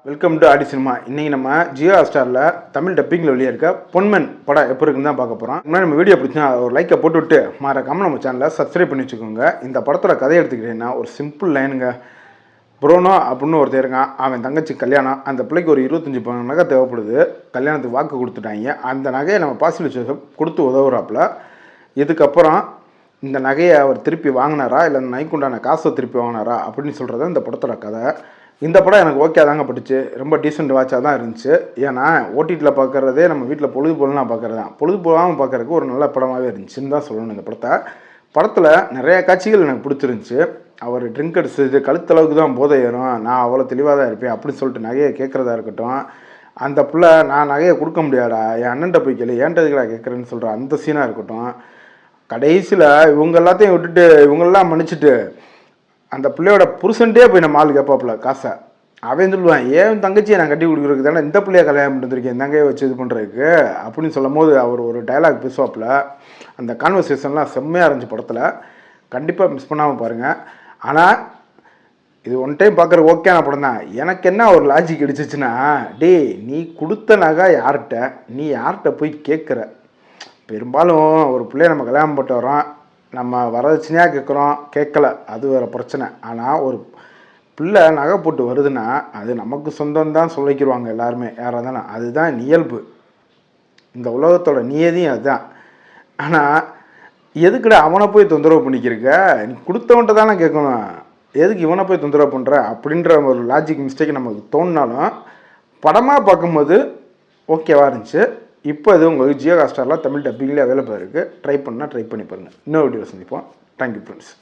Welcome to Aadi cinema. இன்றைக்கி நம்ம ஜியோ ஹாட்ஸ்டாரில் தமிழ் டப்பிங்கில் வெளியே இருக்க பொன்மன் படம் எப்போ இருக்குன்னு தான் பார்க்க போகிறோம். முன்னாடி நம்ம வீடியோ பிடிச்சா ஒரு லைக்கை போட்டுவிட்டு மறக்காமல் நம்ம சேனலை சப்ஸ்கிரைப் பண்ணி வச்சுக்கோங்க. இந்த படத்தோட கதையை எடுத்துக்கிட்டீங்கன்னா ஒரு சிம்பிள் லைனுங்க. புரோனோ அப்படின்னு ஒருத்தர் இருக்கான். அவன் தங்கச்சி கல்யாணம். அந்த பிள்ளைக்கு ஒரு 25 பவுன் நகை தேவைப்படுது. கல்யாணத்துக்கு வாக்கு கொடுத்துட்டாங்க. அந்த நகையை நம்ம பாசிட்டிவ் ஜோசப் கொடுத்து உதவுறாப்புல. இதுக்கப்புறம் இந்த நகையை அவர் திருப்பி வாங்கினாரா இல்லை அந்த நகைக்குண்டான காசை திருப்பி வாங்கினாரா அப்படின்னு சொல்கிறது இந்த படத்தோட கதை. இந்த படம் எனக்கு ஓகே தாங்க பட்டுச்சு. ரொம்ப டீசெண்ட் வாட்சாக தான் இருந்துச்சு. ஏன்னா ஓடிடியில் பார்க்குறதே நம்ம வீட்டில் பொழுதுபோலாம் பார்க்குறது தான். பொழுதுபோகாமல் பார்க்குறதுக்கு ஒரு நல்ல படமாகவே இருந்துச்சுன்னு தான் சொல்லணும். இந்த படத்தில் நிறைய காட்சிகள் எனக்கு பிடிச்சிருந்துச்சு. அவர் ட்ரிங்க் அடிச்சது கழுத்தளவுக்கு தான் போதை ஏறும், நான் அவ்வளோ தெளிவாக தான் இருப்பேன் அப்படின்னு சொல்லிட்டு நகையை கேட்குறதா இருக்கட்டும். அந்த பிள்ளை நான் நகையை கொடுக்க முடியாடா, என் அண்ணன்ட்ட போய் கேளு, ஏன்ட்டதுக்கடா கேட்குறேன்னு சொல்கிற அந்த சீனாக இருக்கட்டும். கடைசியில் இவங்க எல்லாத்தையும் விட்டுட்டு இவங்களெல்லாம் மன்னிச்சுட்டு அந்த பிள்ளையோட புருஷன்ட்டே போய் நம்ம ஆள் கேட்பாப்புல காசை. அவன் சொல்லுவான், ஏன் தங்கச்சியை நான் கட்டி கொடுக்குறதுக்கு தானே இந்த பிள்ளையை கல்யாணம் பண்ணிருக்கேன், தங்கையை வச்சு இது பண்ணுறதுக்கு அப்படின்னு சொல்லும் போது அவர் ஒரு டைலாக் பேசுவாப்புல. அந்த கான்வர்சேஷன்லாம் செம்மையாக இருந்துச்சு படத்தில். கண்டிப்பாக மிஸ் பண்ணாமல் பாருங்கள். ஆனால் இது ஒன் டைம் பார்க்குற ஓகேன படம் தான். எனக்கு என்ன ஒரு லாஜிக் அடிச்சிச்சுன்னா, டேய் நீ கொடுத்த நகை யார்கிட்ட, நீ யார்கிட்ட போய் கேட்குற? பெரும்பாலும் ஒரு பிள்ளைய நம்ம கல்யாணம் போட்டு வரோம், நம்ம வரதட்சணையாக கேட்குறோம், கேட்கல, அது வேறு பிரச்சனை. ஆனால் ஒரு பிள்ளை நகை போட்டு வருதுன்னா அது நமக்கு சொந்தம் தான் சொல்லிக்கிடுவாங்க எல்லாருமே, யாராக இருந்தாலும். அதுதான் இயல்பு, இந்த உலகத்தோட நியதியும் அதுதான். ஆனால் எதுக்குடா அவனை போய் தொந்தரவு பண்ணிக்கிறக்க? நீ கொடுத்தவன்ட்ட தானே கேட்கணும், எதுக்கு இவனை போய் தொந்தரவு பண்ணுற அப்படின்ற ஒரு லாஜிக் மிஸ்டேக் நமக்கு தோணினாலும் படமாக பார்க்கும்போது ஓகேவாக இருந்துச்சு. இப்போ இது உங்களுக்கு ஜியோ ஹாட்ஸ்டாரில் தமிழ் டப்பிங்லேயே அவைலபிளாக இருக்குது. ட்ரை பண்ணால் ட்ரை பண்ணி பாருங்கள். இன்னொரு வீடியோ சந்திப்போம். Thank you friends.